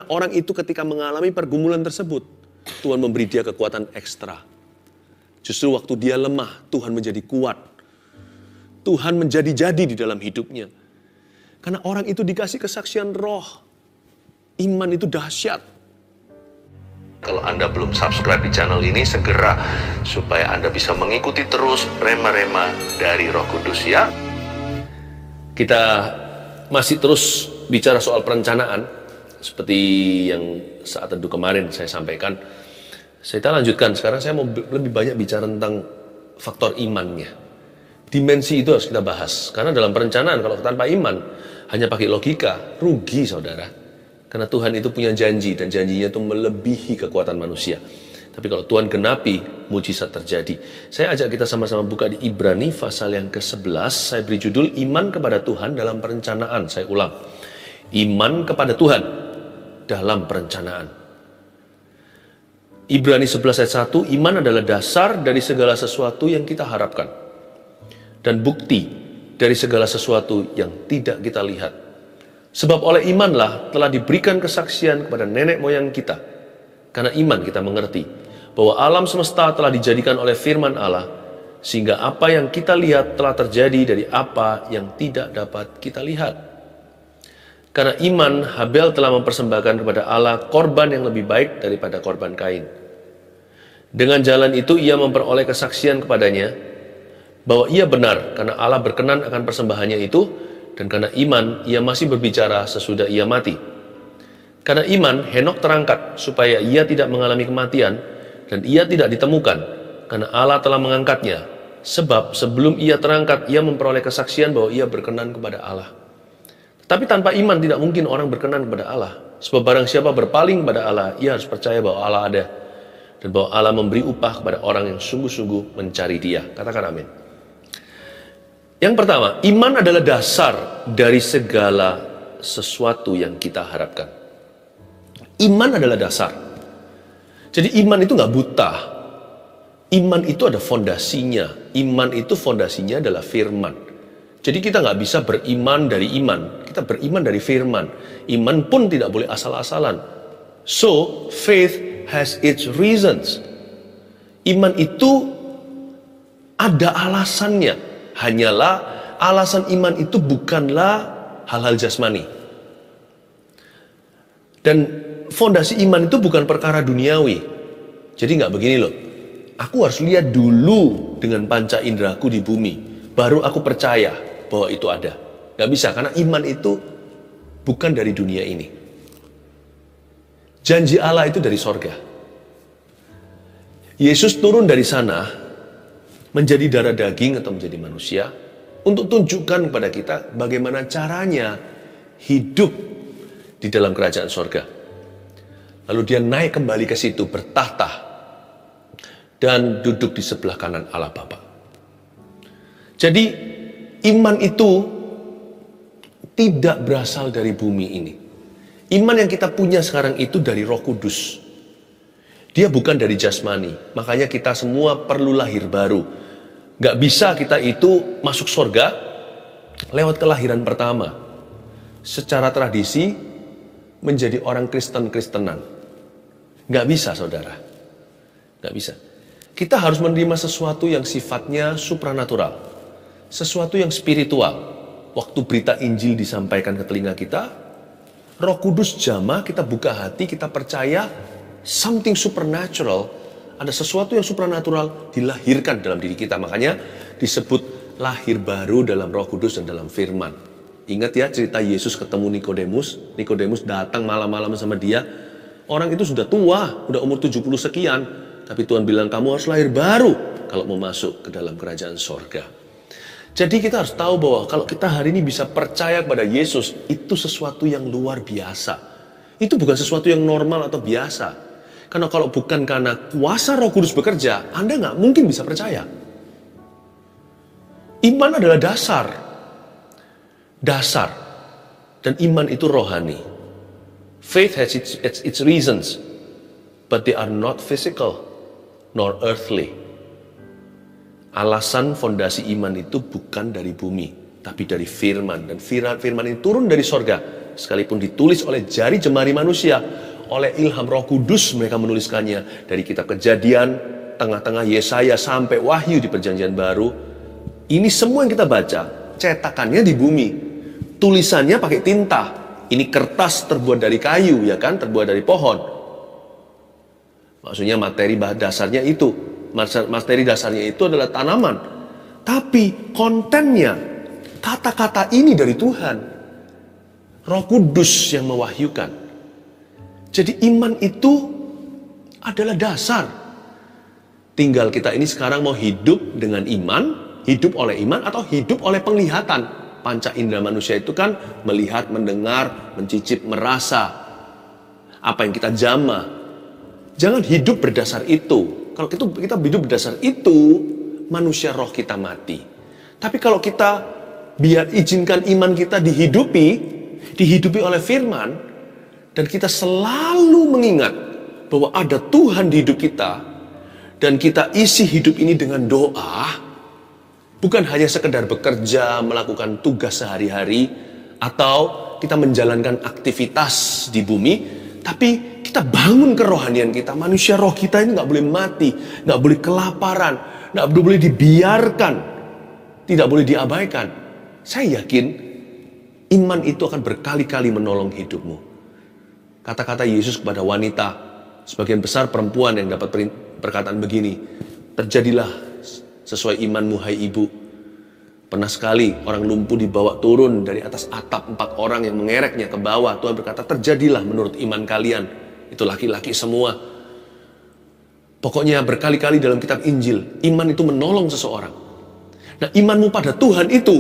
Orang itu ketika mengalami pergumulan tersebut, Tuhan memberi dia kekuatan ekstra. Justru waktu dia lemah, Tuhan menjadi kuat. Tuhan menjadi-jadi di dalam hidupnya. Karena orang itu dikasih kesaksian roh. Iman itu dahsyat. Kalau Anda belum subscribe di channel ini, segera supaya Anda bisa mengikuti terus rema-rema dari Roh Kudus ya. Kita masih terus bicara soal perencanaan. Seperti yang saat teduh kemarin saya sampaikan. Saya lanjutkan, sekarang saya mau lebih banyak bicara tentang faktor imannya. Dimensi itu harus kita bahas. Karena dalam perencanaan, kalau tanpa iman, hanya pakai logika, rugi saudara. Karena Tuhan itu punya janji, dan janjinya itu melebihi kekuatan manusia. Tapi kalau Tuhan genapi, mujizat terjadi. Saya ajak kita sama-sama buka di Ibrani pasal yang ke-11. Saya beri judul Iman kepada Tuhan dalam Perencanaan. Saya ulang. Iman kepada Tuhan dalam perencanaan. Ibrani 11 ayat 1, iman adalah dasar dari segala sesuatu yang kita harapkan. Dan bukti dari segala sesuatu yang tidak kita lihat. Sebab oleh imanlah telah diberikan kesaksian kepada nenek moyang kita. Karena iman kita mengerti bahwa alam semesta telah dijadikan oleh firman Allah, sehingga apa yang kita lihat telah terjadi dari apa yang tidak dapat kita lihat. Karena iman, Habel telah mempersembahkan kepada Allah korban yang lebih baik daripada korban Kain. Dengan jalan itu ia memperoleh kesaksian kepadanya bahwa ia benar karena Allah berkenan akan persembahannya itu, dan karena iman ia masih berbicara sesudah ia mati. Karena iman, Henok terangkat supaya ia tidak mengalami kematian, dan ia tidak ditemukan karena Allah telah mengangkatnya. Sebab sebelum ia terangkat, ia memperoleh kesaksian bahwa ia berkenan kepada Allah. Tapi tanpa iman tidak mungkin orang berkenan kepada Allah. Sebab barang siapa berpaling kepada Allah, ia harus percaya bahwa Allah ada. Dan bahwa Allah memberi upah kepada orang yang sungguh-sungguh mencari dia. Katakan amin. Yang pertama, iman adalah dasar dari segala sesuatu yang kita harapkan. Iman adalah dasar. Jadi iman itu gak buta. Iman itu ada fondasinya. Iman itu fondasinya adalah firman. Jadi kita nggak bisa beriman dari iman. Kita beriman dari firman. Iman pun tidak boleh asal-asalan. So, faith has its reasons. Iman itu ada alasannya. Hanyalah alasan iman itu bukanlah hal-hal jasmani. Dan fondasi iman itu bukan perkara duniawi. Jadi nggak begini loh. Aku harus lihat dulu dengan panca inderaku di bumi. Baru aku percaya bahwa itu ada. Gak bisa, karena iman itu bukan dari dunia ini. Janji Allah itu dari sorga. Yesus turun dari sana menjadi darah daging atau menjadi manusia untuk tunjukkan kepada kita bagaimana caranya hidup di dalam kerajaan sorga. Lalu dia naik kembali ke situ, bertahta dan duduk di sebelah kanan Allah Bapa. Jadi iman itu tidak berasal dari bumi ini. Iman yang kita punya sekarang itu dari Roh Kudus. Dia bukan dari jasmani. Makanya kita semua perlu lahir baru. Gak bisa kita itu masuk surga lewat kelahiran pertama. Secara tradisi menjadi orang Kristen-Kristenan. Gak bisa saudara. Gak bisa. Kita harus menerima sesuatu yang sifatnya supranatural. Sesuatu yang spiritual. Waktu berita Injil disampaikan ke telinga kita, Roh Kudus jamah, kita buka hati, kita percaya something supernatural, ada sesuatu yang supranatural dilahirkan dalam diri kita. Makanya disebut lahir baru dalam Roh Kudus dan dalam firman. Ingat ya cerita Yesus ketemu Nikodemus. Nikodemus datang malam-malam sama dia. Orang itu sudah tua, udah umur 70 sekian. Tapi Tuhan bilang kamu harus lahir baru kalau mau masuk ke dalam kerajaan sorga. Jadi kita harus tahu bahwa kalau kita hari ini bisa percaya kepada Yesus, itu sesuatu yang luar biasa. Itu bukan sesuatu yang normal atau biasa. Karena kalau bukan karena kuasa Roh Kudus bekerja, Anda nggak mungkin bisa percaya. Iman adalah dasar. Dasar. Dan iman itu rohani. Faith has its reasons, but they are not physical nor earthly. Alasan fondasi iman itu bukan dari bumi, tapi dari firman. Dan firman ini turun dari sorga sekalipun ditulis oleh jari jemari manusia, oleh ilham Roh Kudus mereka menuliskannya. Dari kitab Kejadian, tengah-tengah Yesaya sampai Wahyu di Perjanjian Baru. Ini semua yang kita baca, cetakannya di bumi. Tulisannya pakai tinta. Ini kertas terbuat dari kayu, ya kan? Terbuat dari pohon. Maksudnya materi dasarnya itu. Materi dasarnya itu adalah tanaman. Tapi kontennya, kata-kata ini dari Tuhan. Roh Kudus yang mewahyukan. Jadi iman itu adalah dasar. Tinggal kita ini sekarang mau hidup dengan iman, hidup oleh iman atau hidup oleh penglihatan. Panca indera manusia itu kan melihat, mendengar, mencicip, merasa. Apa yang kita jamah. Jangan hidup berdasar itu. Kalau kita hidup berdasar itu, manusia roh kita mati. Tapi kalau kita biar izinkan iman kita dihidupi oleh firman, dan kita selalu mengingat bahwa ada Tuhan di hidup kita, dan kita isi hidup ini dengan doa, bukan hanya sekedar bekerja, melakukan tugas sehari-hari, atau kita menjalankan aktivitas di bumi, tapi kita bangun kerohanian kita. Manusia roh kita ini gak boleh mati, gak boleh kelaparan, gak boleh dibiarkan, tidak boleh diabaikan. Saya yakin iman itu akan berkali-kali menolong hidupmu. Kata-kata Yesus kepada wanita, sebagian besar perempuan yang dapat perkataan begini, terjadilah sesuai imanmu hai ibu. Pernah sekali orang lumpuh dibawa turun dari atas atap, 4 orang yang mengereknya ke bawah. Tuhan berkata, terjadilah menurut iman kalian. Itu laki-laki semua. Pokoknya berkali-kali dalam kitab Injil, iman itu menolong seseorang. Nah, imanmu pada Tuhan itu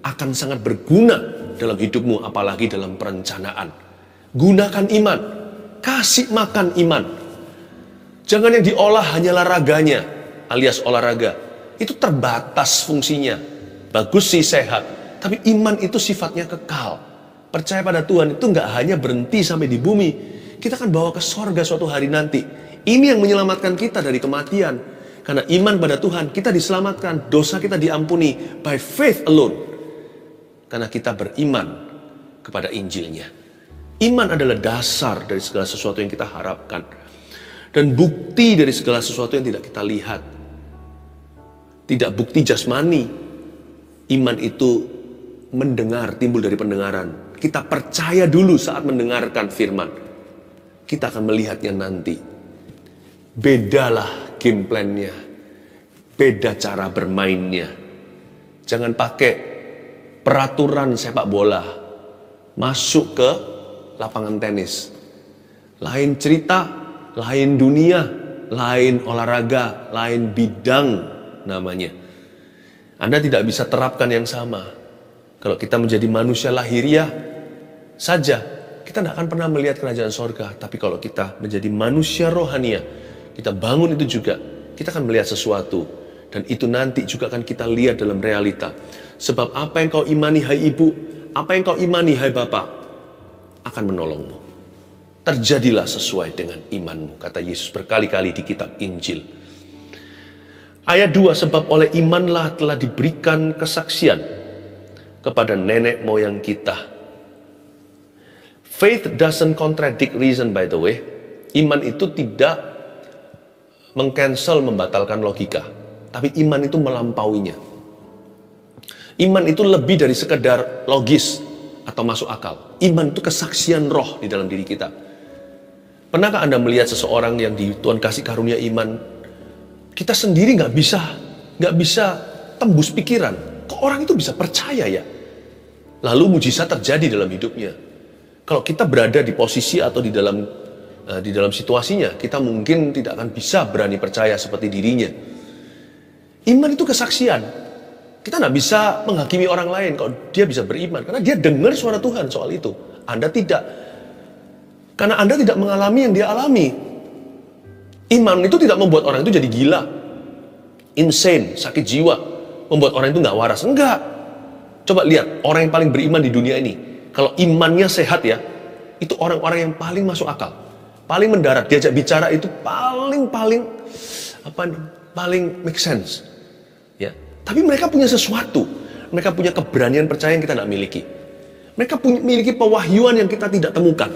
akan sangat berguna dalam hidupmu, apalagi dalam perencanaan. Gunakan iman, kasih makan iman. Jangan yang diolah hanyalah raganya, alias olahraga. Itu terbatas fungsinya. Bagus sih, sehat. Tapi iman itu sifatnya kekal. Percaya pada Tuhan itu nggak hanya berhenti sampai di bumi. Kita akan bawa ke sorga suatu hari nanti. Ini yang menyelamatkan kita dari kematian. Karena iman pada Tuhan, kita diselamatkan. Dosa kita diampuni by faith alone. Karena kita beriman kepada Injilnya. Iman adalah dasar dari segala sesuatu yang kita harapkan. Dan bukti dari segala sesuatu yang tidak kita lihat. Tidak bukti jasmani. Iman itu mendengar, timbul dari pendengaran. Kita percaya dulu saat mendengarkan firman. Kita akan melihatnya nanti. Bedalah game plan-nya. Beda cara bermainnya. Jangan pakai peraturan sepak bola. Masuk ke lapangan tenis. Lain cerita, lain dunia, lain olahraga, lain bidang namanya. Anda tidak bisa terapkan yang sama. Kalau kita menjadi manusia lahiriah saja, kita tidak akan pernah melihat kerajaan sorga. Tapi kalau kita menjadi manusia rohania, kita bangun itu juga, kita akan melihat sesuatu. Dan itu nanti juga akan kita lihat dalam realita. Sebab apa yang kau imani hai ibu, apa yang kau imani hai bapak, akan menolongmu. Terjadilah sesuai dengan imanmu, kata Yesus berkali-kali di kitab Injil. Ayat 2, sebab oleh imanlah telah diberikan kesaksian kepada nenek moyang kita. Faith doesn't contradict reason, by the way. Iman itu tidak membatalkan logika. Tapi iman itu melampauinya. Iman itu lebih dari sekedar logis atau masuk akal. Iman itu kesaksian roh di dalam diri kita. Pernahkah Anda melihat seseorang yang di Tuhan kasih karunia iman, kita sendiri nggak bisa tembus pikiran. Kok orang itu bisa percaya ya? Lalu mujizat terjadi dalam hidupnya. Kalau kita berada di posisi atau di dalam situasinya, kita mungkin tidak akan bisa berani percaya seperti dirinya. Iman itu kesaksian. Kita nggak bisa menghakimi orang lain kalau dia bisa beriman, karena dia dengar suara Tuhan soal itu. Anda tidak. Karena Anda tidak mengalami yang dia alami. Iman itu tidak membuat orang itu jadi gila, insane, sakit jiwa, membuat orang itu nggak waras. Enggak. Coba lihat orang yang paling beriman di dunia ini. Kalau imannya sehat ya, itu orang-orang yang paling masuk akal, paling mendarat, diajak bicara itu paling make sense. Ya. Tapi mereka punya sesuatu, mereka punya keberanian percaya yang kita nggak miliki. Mereka memiliki pewahyuan yang kita tidak temukan.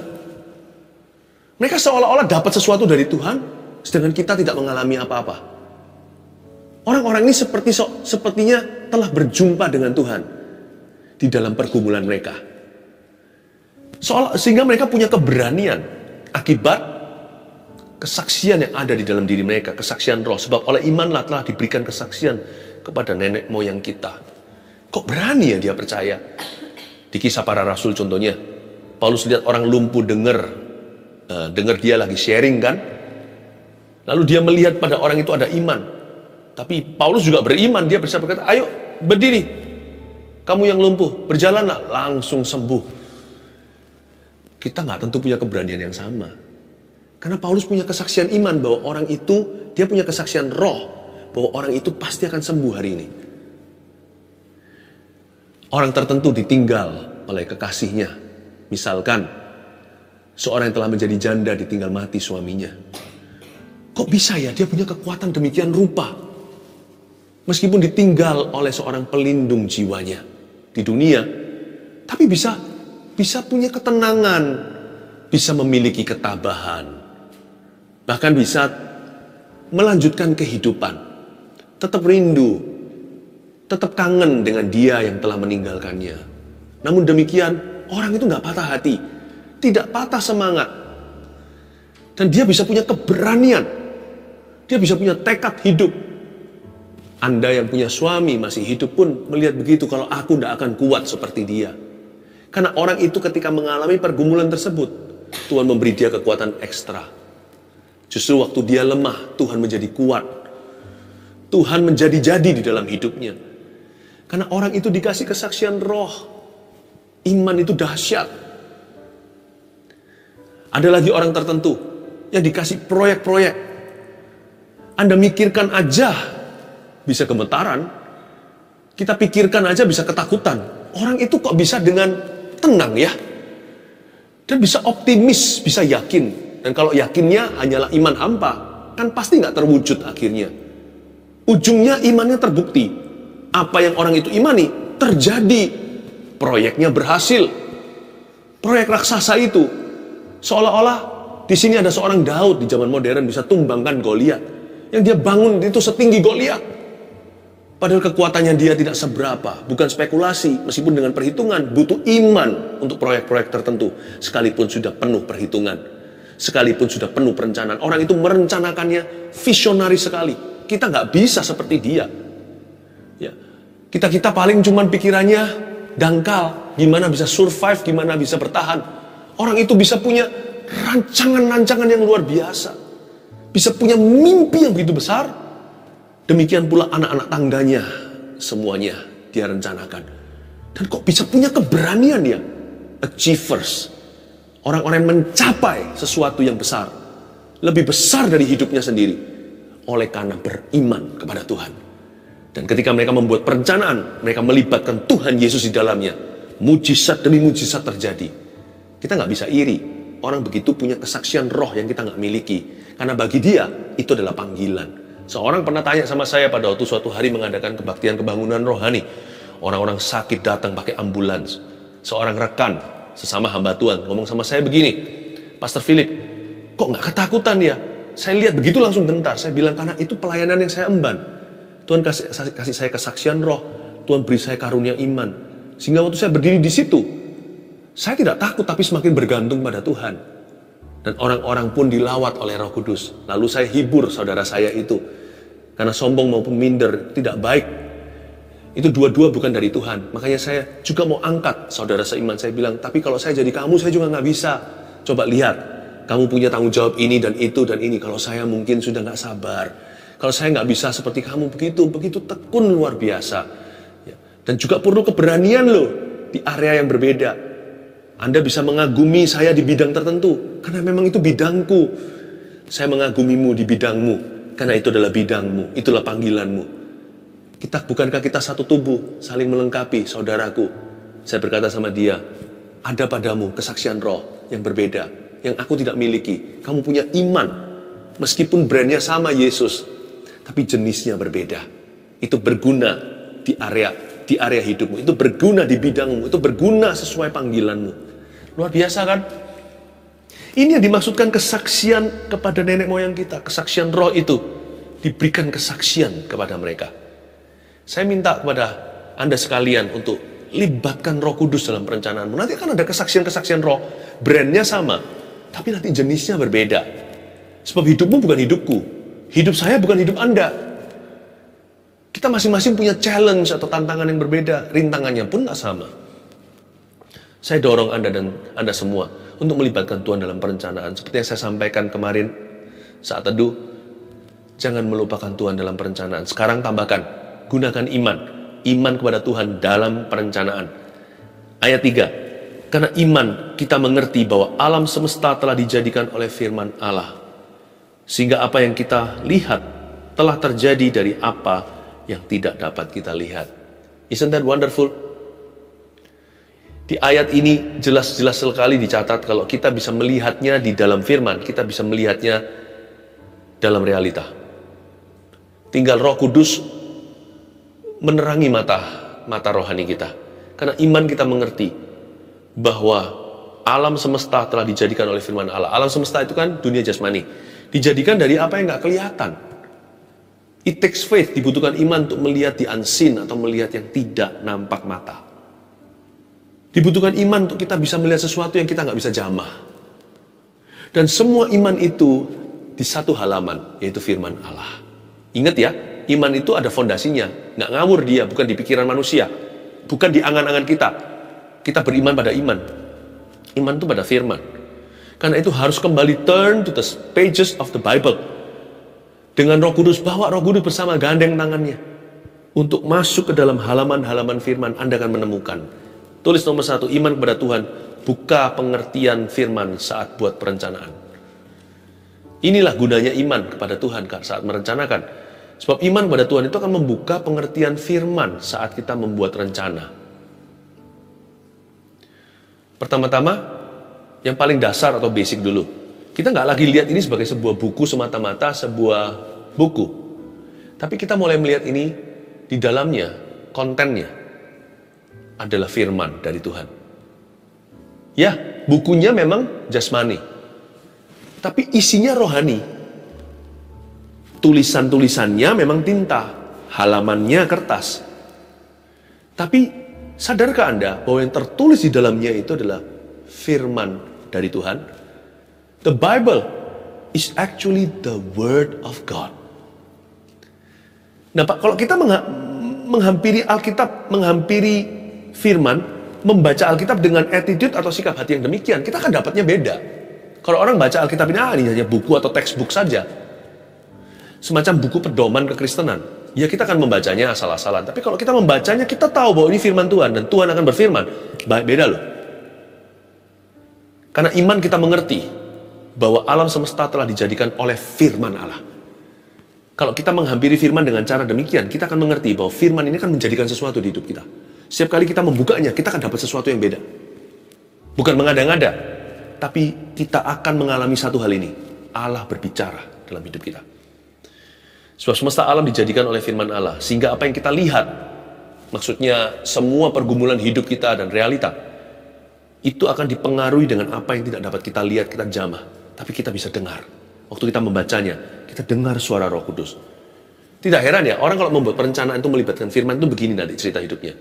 Mereka seolah-olah dapat sesuatu dari Tuhan, sedangkan kita tidak mengalami apa-apa. Orang-orang ini sepertinya telah berjumpa dengan Tuhan di dalam pergumulan mereka. Sehingga mereka punya keberanian akibat kesaksian yang ada di dalam diri mereka, kesaksian roh. Sebab oleh imanlah telah diberikan kesaksian kepada nenek moyang kita. Kok berani ya dia percaya? Di Kisah Para Rasul contohnya, Paulus lihat orang lumpuh dengar dia lagi sharing kan. Lalu dia melihat pada orang itu ada iman. Tapi Paulus juga beriman, dia bisa berkata, ayo berdiri, kamu yang lumpuh, berjalanlah, langsung sembuh. Kita nggak tentu punya keberanian yang sama. Karena Paulus punya kesaksian iman bahwa orang itu, dia punya kesaksian roh, bahwa orang itu pasti akan sembuh hari ini. Orang tertentu ditinggal oleh kekasihnya. Misalkan, seorang yang telah menjadi janda ditinggal mati suaminya. Kok bisa ya dia punya kekuatan demikian rupa? Meskipun ditinggal oleh seorang pelindung jiwanya di dunia, tapi bisa punya ketenangan, bisa memiliki ketabahan, bahkan bisa melanjutkan kehidupan, tetap rindu, tetap kangen dengan dia yang telah meninggalkannya. Namun demikian, orang itu nggak patah hati, tidak patah semangat, dan dia bisa punya keberanian, dia bisa punya tekad hidup. Anda yang punya suami masih hidup pun melihat begitu, kalau aku tidak akan kuat seperti dia. Karena orang itu ketika mengalami pergumulan tersebut, Tuhan memberi dia kekuatan ekstra. Justru waktu dia lemah, Tuhan menjadi kuat. Tuhan menjadi-jadi di dalam hidupnya. Karena orang itu dikasih kesaksian roh. Iman itu dahsyat. Ada lagi orang tertentu yang dikasih proyek-proyek. Anda mikirkan aja bisa gemetaran, kita pikirkan aja bisa ketakutan. Orang itu kok bisa dengan tenang ya, dan bisa optimis, bisa yakin. Dan kalau yakinnya hanyalah iman hampa, kan pasti nggak terwujud akhirnya. Ujungnya imannya terbukti. Apa yang orang itu imani terjadi. Proyeknya berhasil. Proyek raksasa itu seolah-olah di sini ada seorang Daud di zaman modern bisa tumbangkan Goliat. Yang dia bangun itu setinggi Goliat. Padahal kekuatannya dia tidak seberapa, bukan spekulasi, meskipun dengan perhitungan, butuh iman untuk proyek-proyek tertentu, sekalipun sudah penuh perhitungan, sekalipun sudah penuh perencanaan. Orang itu merencanakannya visionaris sekali. Kita nggak bisa seperti dia. Ya. Kita paling cuman pikirannya dangkal, gimana bisa survive, gimana bisa bertahan. Orang itu bisa punya rancangan-rancangan yang luar biasa, bisa punya mimpi yang begitu besar. Demikian pula anak-anak tangganya, semuanya dia rencanakan. Dan kok bisa punya keberanian dia? Achievers. Orang-orang yang mencapai sesuatu yang besar. Lebih besar dari hidupnya sendiri. Oleh karena beriman kepada Tuhan. Dan ketika mereka membuat perencanaan, mereka melibatkan Tuhan Yesus di dalamnya. Mujizat demi mujizat terjadi. Kita nggak bisa iri. Orang begitu punya kesaksian roh yang kita nggak miliki. Karena bagi dia, itu adalah panggilan. Seorang pernah tanya sama saya pada waktu suatu hari mengadakan kebaktian kebangunan rohani. Orang-orang sakit datang pakai ambulans. Seorang rekan, sesama hamba Tuhan, ngomong sama saya begini, Pastor Philip, kok nggak ketakutan ya? Saya lihat begitu langsung gentar. Saya bilang, karena itu pelayanan yang saya emban. Tuhan kasih saya kesaksian roh. Tuhan beri saya karunia iman. Sehingga waktu saya berdiri di situ, saya tidak takut tapi semakin bergantung pada Tuhan. Dan orang-orang pun dilawat oleh Roh Kudus. Lalu saya hibur saudara saya itu. Karena sombong maupun minder tidak baik. Itu dua-dua bukan dari Tuhan. Makanya saya juga mau angkat saudara seiman. Saya bilang, tapi kalau saya jadi kamu, saya juga nggak bisa. Coba lihat, kamu punya tanggung jawab ini dan itu dan ini. Kalau saya mungkin sudah nggak sabar. Kalau saya nggak bisa seperti kamu begitu tekun luar biasa. Ya. Dan juga perlu keberanian loh di area yang berbeda. Anda bisa mengagumi saya di bidang tertentu, karena memang itu bidangku. Saya mengagumimu di bidangmu, karena itu adalah bidangmu, itulah panggilanmu. Bukankah kita satu tubuh, saling melengkapi, saudaraku? Saya berkata sama dia, ada padamu kesaksian roh yang berbeda, yang aku tidak miliki. Kamu punya iman, meskipun brandnya sama Yesus, tapi jenisnya berbeda. Itu berguna di area di area hidupmu, itu berguna di bidangmu, itu berguna sesuai panggilanmu. Luar biasa kan? Ini yang dimaksudkan kesaksian kepada nenek moyang kita, kesaksian roh itu diberikan kesaksian kepada mereka. Saya minta kepada Anda sekalian untuk libatkan Roh Kudus dalam perencanaanmu. Nanti akan ada kesaksian-kesaksian roh, brandnya sama, tapi nanti jenisnya berbeda. Sebab hidupmu bukan hidupku, hidup saya bukan hidup Anda. Kita masing-masing punya challenge atau tantangan yang berbeda, rintangannya pun tak sama. Saya dorong Anda dan Anda semua untuk melibatkan Tuhan dalam perencanaan. Seperti yang saya sampaikan kemarin saat teduh, jangan melupakan Tuhan dalam perencanaan. Sekarang tambahkan, gunakan iman kepada Tuhan dalam perencanaan. Ayat 3, karena iman kita mengerti bahwa alam semesta telah dijadikan oleh firman Allah, sehingga apa yang kita lihat telah terjadi dari apa yang tidak dapat kita lihat. Isn't that wonderful? Di ayat ini jelas-jelas sekali dicatat kalau kita bisa melihatnya di dalam firman, kita bisa melihatnya dalam realita. Tinggal Roh Kudus menerangi mata rohani kita. Karena iman kita mengerti bahwa alam semesta telah dijadikan oleh firman Allah. Alam semesta itu kan dunia jasmani. Dijadikan dari apa yang gak kelihatan. It takes faith, dibutuhkan iman untuk melihat the unseen atau melihat yang tidak nampak mata. Dibutuhkan iman untuk kita bisa melihat sesuatu yang kita nggak bisa jamah. Dan semua iman itu di satu halaman, yaitu firman Allah. Ingat ya, iman itu ada fondasinya. Nggak ngawur dia, bukan di pikiran manusia. Bukan di angan-angan kita. Kita beriman pada iman. Iman itu pada firman. Karena itu harus kembali turn to the pages of the Bible. Dengan Roh Kudus, bawa Roh Kudus bersama gandeng tangannya. Untuk masuk ke dalam halaman-halaman firman, Anda akan menemukan. Tulis nomor 1, iman kepada Tuhan, buka pengertian firman saat buat perencanaan. Inilah gunanya iman kepada Tuhan saat merencanakan. Sebab iman kepada Tuhan itu akan membuka pengertian firman saat kita membuat rencana. Pertama-tama, yang paling dasar atau basic dulu. Kita nggak lagi lihat ini sebagai sebuah buku semata-mata, sebuah buku. Tapi kita mulai melihat ini di dalamnya, kontennya adalah firman dari Tuhan. Ya, bukunya memang jasmani. Tapi isinya rohani. Tulisan-tulisannya memang tinta, halamannya kertas. Tapi sadarkah Anda bahwa yang tertulis di dalamnya itu adalah firman dari Tuhan? The Bible is actually the Word of God. Nah, Pak, kalau kita menghampiri Alkitab, menghampiri firman, membaca Alkitab dengan attitude atau sikap hati yang demikian, kita akan dapatnya beda. Kalau orang baca Alkitab ini hanya buku atau textbook saja, semacam buku pedoman kekristenan, ya kita akan membacanya asal-asalan. Tapi kalau kita membacanya, kita tahu bahwa ini firman Tuhan dan Tuhan akan berfirman, beda loh. Karena iman kita mengerti bahwa alam semesta telah dijadikan oleh firman Allah. Kalau kita menghampiri firman dengan cara demikian, kita akan mengerti bahwa firman ini akan menjadikan sesuatu di hidup kita. Setiap kali kita membukanya, kita akan dapat sesuatu yang beda. Bukan mengada-ngada, tapi kita akan mengalami satu hal ini. Allah berbicara dalam hidup kita. Sebab semesta alam dijadikan oleh firman Allah. Sehingga apa yang kita lihat, maksudnya semua pergumulan hidup kita dan realita, itu akan dipengaruhi dengan apa yang tidak dapat kita lihat, kita jamah. Tapi kita bisa dengar. Waktu kita membacanya, kita dengar suara Roh Kudus. Tidak heran ya, orang kalau membuat perencanaan itu melibatkan firman itu begini nanti cerita hidupnya.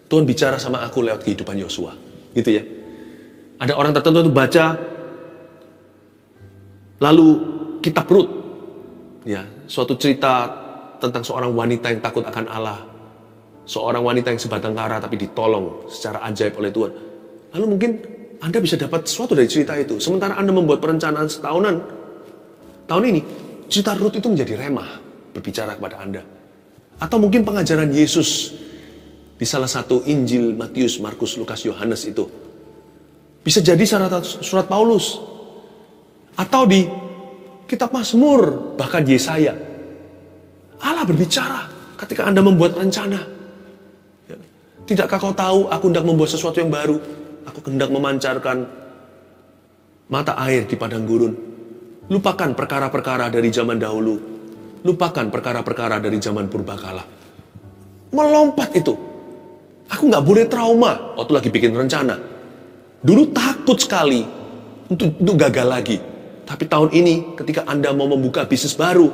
Tuhan bicara sama aku lewat kehidupan Yosua, gitu ya. Ada orang tertentu itu baca, lalu kitab Rut, ya, suatu cerita tentang seorang wanita yang takut akan Allah, seorang wanita yang sebatang kara tapi ditolong secara ajaib oleh Tuhan. Lalu mungkin Anda bisa dapat sesuatu dari cerita itu. Sementara Anda membuat perencanaan setahunan, tahun ini, cerita Rut itu menjadi remah berbicara kepada Anda. Atau mungkin pengajaran Yesus di salah satu Injil Matius, Markus, Lukas, Yohanes itu bisa jadi surat Paulus. Atau di kitab Mazmur, bahkan Yesaya. Allah berbicara ketika Anda membuat rencana. Tidakkah kau tahu aku hendak membuat sesuatu yang baru? Aku hendak memancarkan mata air di padang gurun. Lupakan perkara-perkara dari zaman dahulu. Lupakan perkara-perkara dari zaman purbakala. Melompat itu. Aku nggak boleh trauma waktu lagi bikin rencana. Dulu takut sekali untuk gagal lagi. Tapi tahun ini ketika Anda mau membuka bisnis baru,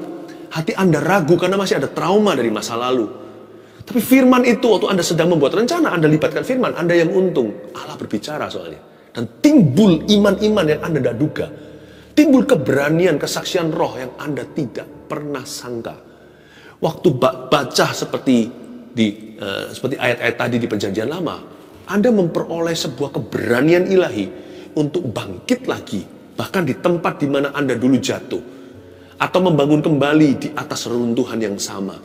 hati Anda ragu karena masih ada trauma dari masa lalu. Tapi firman itu waktu Anda sedang membuat rencana, Anda libatkan firman, Anda yang untung. Allah berbicara soalnya. Dan timbul iman-iman yang Anda tidak duga. Timbul keberanian, kesaksian roh yang Anda tidak pernah sangka. Waktu baca seperti ayat-ayat tadi di Perjanjian Lama, Anda memperoleh sebuah keberanian ilahi untuk bangkit lagi, bahkan di tempat di mana Anda dulu jatuh, atau membangun kembali di atas reruntuhan yang sama.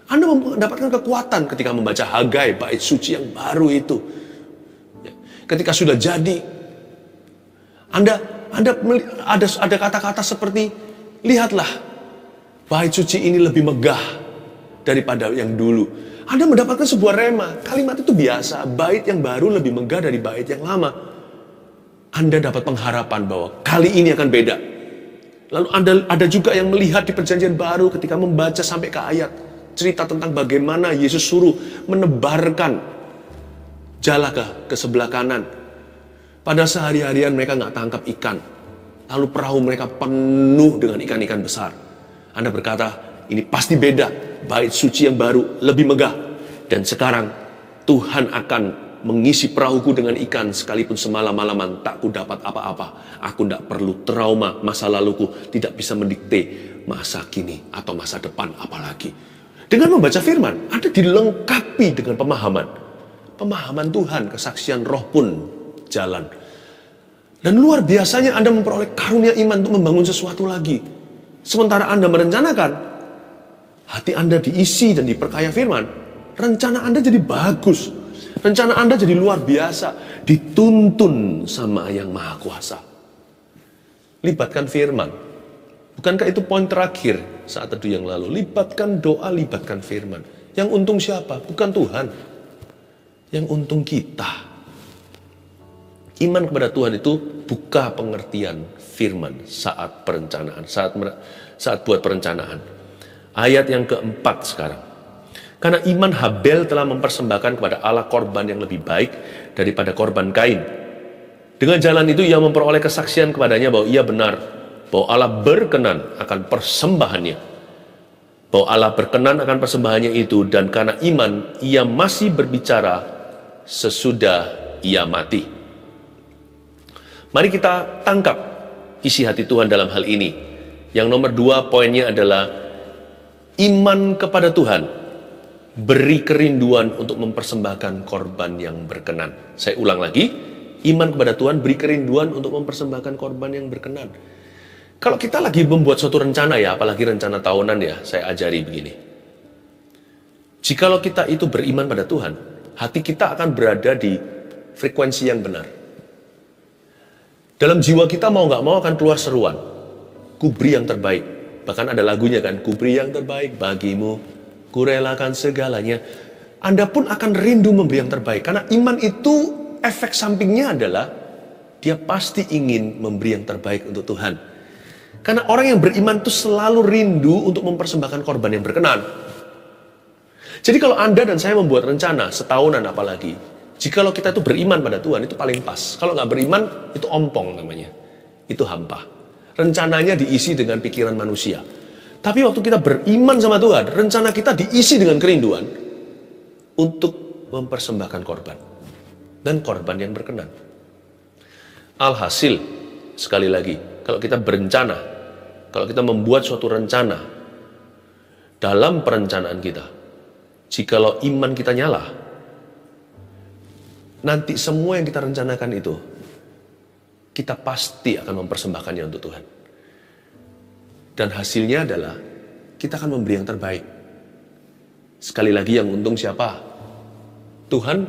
Anda mendapatkan kekuatan ketika membaca Hagai, bait suci yang baru itu. Ketika sudah jadi, Anda ada kata-kata seperti, lihatlah, bait suci ini lebih megah daripada yang dulu. Anda mendapatkan sebuah rema. Kalimat itu biasa. Bait yang baru lebih megah dari bait yang lama. Anda dapat pengharapan bahwa kali ini akan beda. Lalu ada juga yang melihat di Perjanjian Baru ketika membaca sampai ke ayat. Cerita tentang bagaimana Yesus suruh menebarkan jala ke sebelah kanan. Pada sehari-harian mereka nggak tangkap ikan. Lalu perahu mereka penuh dengan ikan-ikan besar. Anda berkata, ini pasti beda. Bait suci yang baru lebih megah. Dan sekarang Tuhan akan mengisi perahuku dengan ikan sekalipun semalam-malaman tak ku dapat apa-apa. Aku tidak perlu trauma masa laluku, tidak bisa mendikte masa kini atau masa depan apalagi. Dengan membaca firman, Anda dilengkapi dengan pemahaman. Pemahaman Tuhan, kesaksian roh pun jalan. Dan luar biasanya Anda memperoleh karunia iman untuk membangun sesuatu lagi. Sementara Anda merencanakan, hati Anda diisi dan diperkaya firman, rencana Anda jadi bagus. Rencana Anda jadi luar biasa. Dituntun sama yang maha kuasa. Libatkan firman. Bukankah itu poin terakhir saat teduh yang lalu? Libatkan doa, libatkan firman. Yang untung siapa? Bukan Tuhan. Yang untung kita. Iman kepada Tuhan itu buka pengertian firman saat perencanaan. Saat buat perencanaan. Ayat yang keempat sekarang. Karena iman Habel telah mempersembahkan kepada Allah korban yang lebih baik daripada korban Kain. Dengan jalan itu ia memperoleh kesaksian kepadanya bahwa ia benar, bahwa Allah berkenan akan persembahannya. Bahwa Allah berkenan akan persembahannya itu, dan karena iman ia masih berbicara sesudah ia mati. Mari kita tangkap isi hati Tuhan dalam hal ini. Yang nomor 2 poinnya adalah iman kepada Tuhan. Beri kerinduan untuk mempersembahkan korban yang berkenan. Saya ulang lagi, iman kepada Tuhan beri kerinduan untuk mempersembahkan korban yang berkenan. Kalau kita lagi membuat suatu rencana ya, apalagi rencana tahunan ya, saya ajari begini. Jikalau kita itu beriman pada Tuhan, hati kita akan berada di frekuensi yang benar. Dalam jiwa kita mau nggak mau akan keluar seruan, ku beri yang terbaik. Bahkan ada lagunya kan, ku beri yang terbaik bagimu. Kurelakan segalanya. Anda pun akan rindu memberi yang terbaik. Karena iman itu efek sampingnya adalah dia pasti ingin memberi yang terbaik untuk Tuhan. Karena orang yang beriman itu selalu rindu untuk mempersembahkan korban yang berkenan. Jadi kalau Anda dan saya membuat rencana setahunan apalagi, jikalau kita itu beriman pada Tuhan itu paling pas. Kalau nggak beriman itu ompong namanya. Itu hampa. Rencananya diisi dengan pikiran manusia. Tapi waktu kita beriman sama Tuhan, rencana kita diisi dengan kerinduan untuk mempersembahkan korban. Dan korban yang berkenan. Alhasil, sekali lagi, kalau kita berencana, kalau kita membuat suatu rencana, dalam perencanaan kita, jikalau iman kita nyala, nanti semua yang kita rencanakan itu, kita pasti akan mempersembahkannya untuk Tuhan. Dan hasilnya adalah kita akan memberi yang terbaik. Sekali lagi yang untung siapa? Tuhan.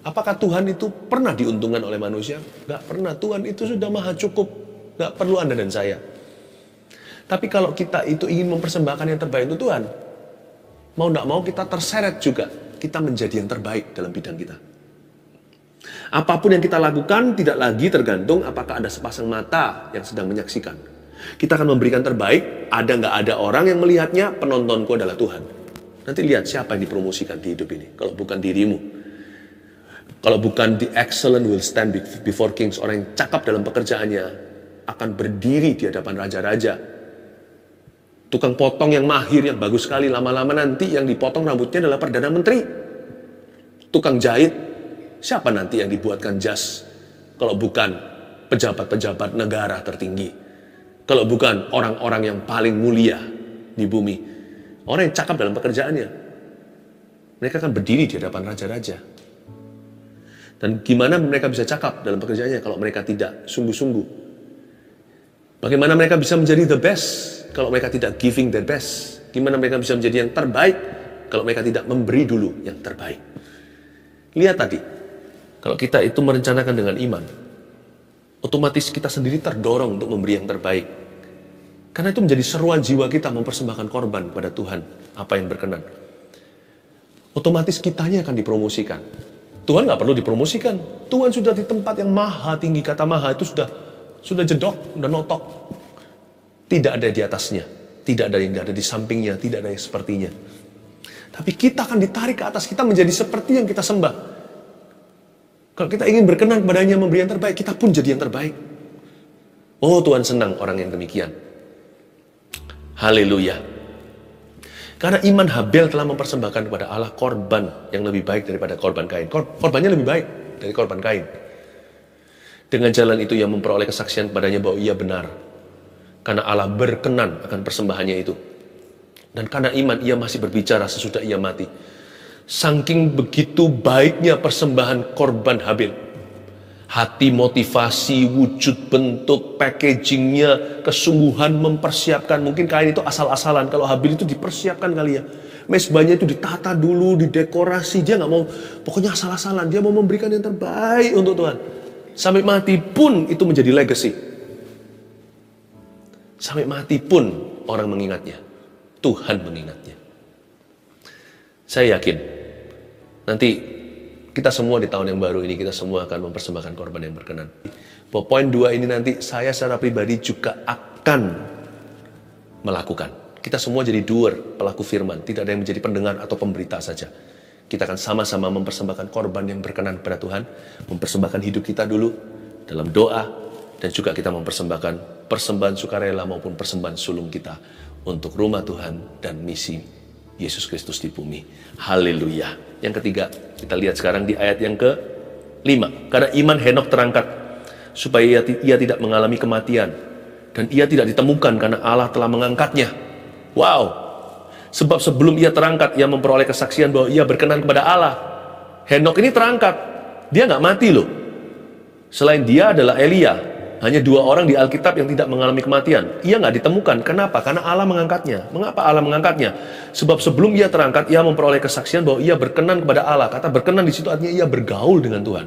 Apakah Tuhan itu pernah diuntungkan oleh manusia? Gak pernah. Tuhan itu sudah maha cukup. Gak perlu Anda dan saya. Tapi kalau kita itu ingin mempersembahkan yang terbaik untuk Tuhan, mau gak mau kita terseret juga. Kita menjadi yang terbaik dalam bidang kita. Apapun yang kita lakukan tidak lagi tergantung apakah ada sepasang mata yang sedang menyaksikan. Kita akan memberikan terbaik, ada nggak ada orang yang melihatnya, penontonku adalah Tuhan. Nanti lihat siapa yang dipromosikan di hidup ini, kalau bukan dirimu. Kalau bukan the excellent will stand before kings, orang yang cakap dalam pekerjaannya akan berdiri di hadapan raja-raja. Tukang potong yang mahir, yang bagus sekali, lama-lama nanti yang dipotong rambutnya adalah Perdana Menteri. Tukang jahit, siapa nanti yang dibuatkan jas? Kalau bukan pejabat-pejabat negara tertinggi. Kalau bukan orang-orang yang paling mulia di bumi. Orang yang cakap dalam pekerjaannya. Mereka akan berdiri di hadapan raja-raja. Dan gimana mereka bisa cakap dalam pekerjaannya kalau mereka tidak sungguh-sungguh? Bagaimana mereka bisa menjadi the best kalau mereka tidak giving their best? Gimana mereka bisa menjadi yang terbaik kalau mereka tidak memberi dulu yang terbaik? Lihat tadi, kalau kita itu merencanakan dengan iman, otomatis kita sendiri terdorong untuk memberi yang terbaik. Karena itu menjadi seruan jiwa kita mempersembahkan korban kepada Tuhan, apa yang berkenan. Otomatis kitanya akan dipromosikan. Tuhan nggak perlu dipromosikan. Tuhan sudah di tempat yang maha tinggi. Kata maha itu sudah jedok, sudah notok. Tidak ada di atasnya. Tidak ada yang ada di sampingnya. Tidak ada yang sepertinya. Tapi kita akan ditarik ke atas. Kita menjadi seperti yang kita sembah. Kalau kita ingin berkenan kepadanya memberi yang terbaik, kita pun jadi yang terbaik. Oh, Tuhan senang orang yang demikian. Haleluya. Karena iman Habel telah mempersembahkan kepada Allah korban yang lebih baik daripada korban Kain. Korbannya lebih baik dari korban Kain. Dengan jalan itu ia memperoleh kesaksian kepadanya bahwa ia benar. Karena Allah berkenan akan persembahannya itu. Dan karena iman ia masih berbicara sesudah ia mati. Saking begitu baiknya persembahan korban Habel. Hati, motivasi, wujud, bentuk, packagingnya, kesungguhan mempersiapkan. Mungkin Kain itu asal-asalan. Kalau Habel itu dipersiapkan kali ya. Mezbahnya itu ditata dulu, didekorasi. Dia nggak mau, pokoknya asal-asalan. Dia mau memberikan yang terbaik untuk Tuhan. Sampai mati pun itu menjadi legacy. Sampai mati pun orang mengingatnya. Tuhan mengingatnya. Saya yakin nanti kita semua di tahun yang baru ini, kita semua akan mempersembahkan korban yang berkenan. Poin 2 ini nanti saya secara pribadi juga akan melakukan. Kita semua jadi doer, pelaku firman. Tidak ada yang menjadi pendengar atau pemberita saja. Kita akan sama-sama mempersembahkan korban yang berkenan kepada Tuhan. Mempersembahkan hidup kita dulu dalam doa. Dan juga kita mempersembahkan persembahan sukarela maupun persembahan sulung kita untuk rumah Tuhan dan misi Yesus Kristus di bumi. Haleluya. Yang ketiga, kita lihat sekarang di ayat yang ke-5. Karena iman Henokh terangkat, supaya ia tidak mengalami kematian. Dan ia tidak ditemukan karena Allah telah mengangkatnya. Wow. Sebab sebelum ia terangkat, ia memperoleh kesaksian bahwa ia berkenan kepada Allah. Henokh ini terangkat. Dia nggak mati loh. Selain dia adalah Elia. Hanya 2 orang di Alkitab yang tidak mengalami kematian. Ia nggak ditemukan. Kenapa? Karena Allah mengangkatnya. Mengapa Allah mengangkatnya? Sebab sebelum ia terangkat, ia memperoleh kesaksian bahwa ia berkenan kepada Allah. Kata berkenan di situ artinya ia bergaul dengan Tuhan.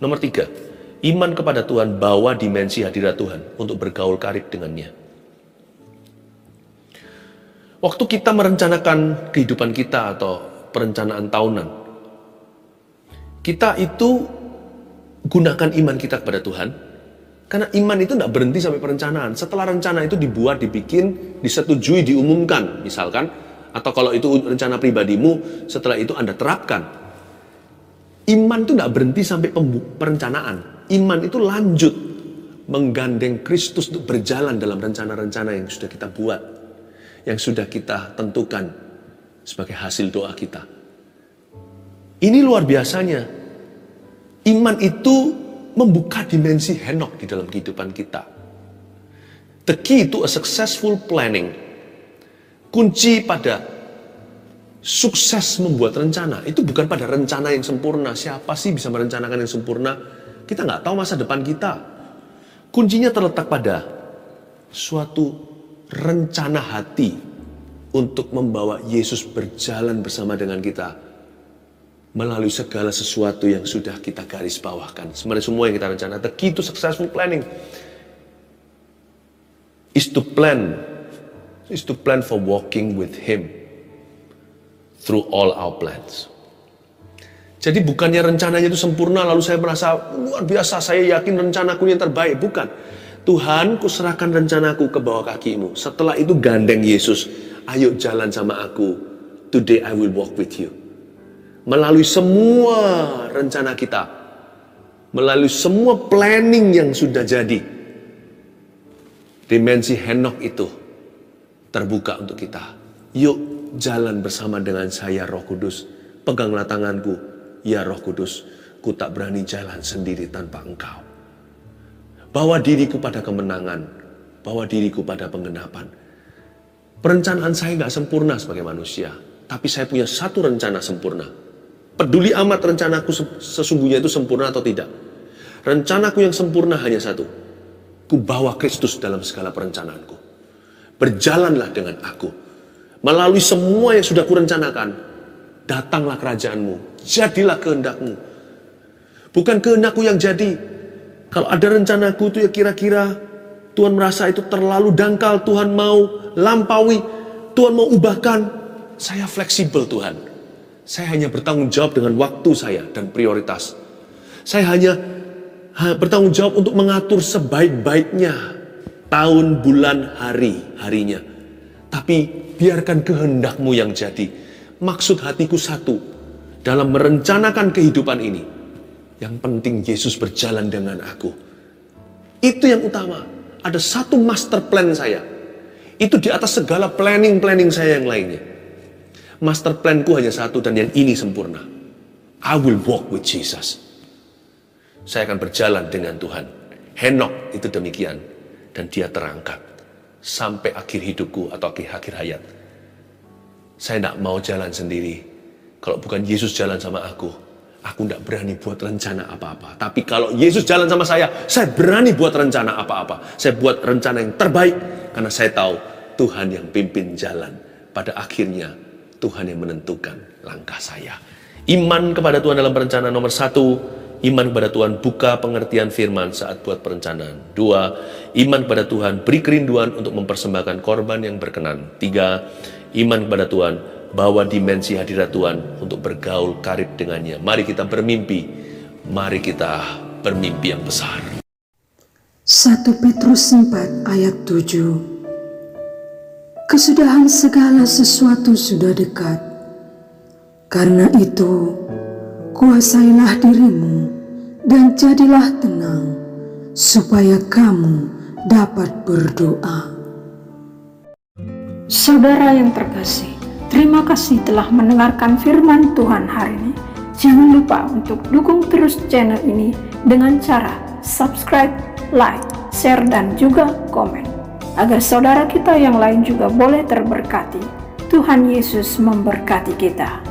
Nomor 3, iman kepada Tuhan bawa dimensi hadirat Tuhan untuk bergaul karib dengannya. Waktu kita merencanakan kehidupan kita atau perencanaan tahunan, kita itu gunakan iman kita kepada Tuhan. Karena iman itu tidak berhenti sampai perencanaan. Setelah rencana itu dibuat, dibikin, disetujui, diumumkan, misalkan. Atau kalau itu rencana pribadimu, setelah itu Anda terapkan. Iman itu tidak berhenti sampai perencanaan. Iman itu lanjut menggandeng Kristus untuk berjalan dalam rencana-rencana yang sudah kita buat. Yang sudah kita tentukan sebagai hasil doa kita. Ini luar biasanya. Iman itu membuka dimensi Henokh di dalam kehidupan kita. The key to a successful planning. Kunci pada sukses membuat rencana. Itu bukan pada rencana yang sempurna. Siapa sih bisa merencanakan yang sempurna? Kita nggak tahu masa depan kita. Kuncinya terletak pada suatu rencana hati untuk membawa Yesus berjalan bersama dengan kita melalui segala sesuatu yang sudah kita garis bawahkan. Sebenarnya semua yang kita rencanakan. The key to successful planning is to plan for walking with Him through all our plans. Jadi bukannya rencananya itu sempurna lalu saya merasa luar biasa, saya yakin rencanaku yang terbaik. Bukan. Tuhan, kuserahkan rencanaku ke bawah kakimu. Setelah itu gandeng Yesus. Ayo jalan sama aku. Today I will walk with you. melalui semua rencana kita, melalui semua planning yang sudah jadi, dimensi Henokh itu terbuka untuk kita. Yuk jalan bersama dengan saya, Roh Kudus. Peganglah tanganku, ya Roh Kudus. Ku tak berani jalan sendiri tanpa Engkau. Bawa diriku pada kemenangan, bawa diriku pada penggenapan. Perencanaan saya gak sempurna sebagai manusia, tapi saya punya satu rencana sempurna. Peduli amat rencanaku sesungguhnya itu sempurna atau tidak. Rencanaku yang sempurna hanya satu. Ku bawa Kristus dalam segala perencanaanku. Berjalanlah dengan aku. Melalui semua yang sudah kurencanakan, datanglah kerajaanmu, jadilah kehendakmu. Bukan kehendakku yang jadi. Kalau ada rencanaku itu ya kira-kira Tuhan merasa itu terlalu dangkal, Tuhan mau lampaui, Tuhan mau ubahkan. Saya fleksibel Tuhan. Saya hanya bertanggung jawab dengan waktu saya dan prioritas. Saya hanya bertanggung jawab untuk mengatur sebaik-baiknya tahun, bulan, harinya. Tapi biarkan kehendakmu yang jadi. Maksud hatiku satu, dalam merencanakan kehidupan ini. Yang penting Yesus berjalan dengan aku. Itu yang utama. Ada satu master plan saya. Itu di atas segala planning saya yang lainnya. Master planku hanya satu dan yang ini sempurna. I will walk with Jesus. Saya akan berjalan dengan Tuhan. Henokh itu demikian. Dan dia terangkat. Sampai akhir hidupku atau akhir hayat. Saya tidak mau jalan sendiri. Kalau bukan Yesus jalan sama aku tidak berani buat rencana apa-apa. Tapi kalau Yesus jalan sama saya berani buat rencana apa-apa. Saya buat rencana yang terbaik. Karena saya tahu Tuhan yang pimpin jalan. Pada akhirnya Tuhan yang menentukan langkah saya. Iman kepada Tuhan dalam perencanaan nomor 1. Iman kepada Tuhan buka pengertian firman saat buat perencanaan. 2. Iman kepada Tuhan beri kerinduan untuk mempersembahkan korban yang berkenan. 3. Iman kepada Tuhan bawa dimensi hadirat Tuhan untuk bergaul karib dengannya. Mari kita bermimpi. Mari kita bermimpi yang besar. 1 Petrus 4 ayat 7. Kesudahan segala sesuatu sudah dekat. Karena itu, kuasailah dirimu dan jadilah tenang, supaya kamu dapat berdoa. Saudara yang terkasih, terima kasih telah mendengarkan firman Tuhan hari ini. Jangan lupa untuk dukung terus channel ini dengan cara subscribe, like, share, dan juga komen. Agar saudara kita yang lain juga boleh terberkati. Tuhan Yesus memberkati kita.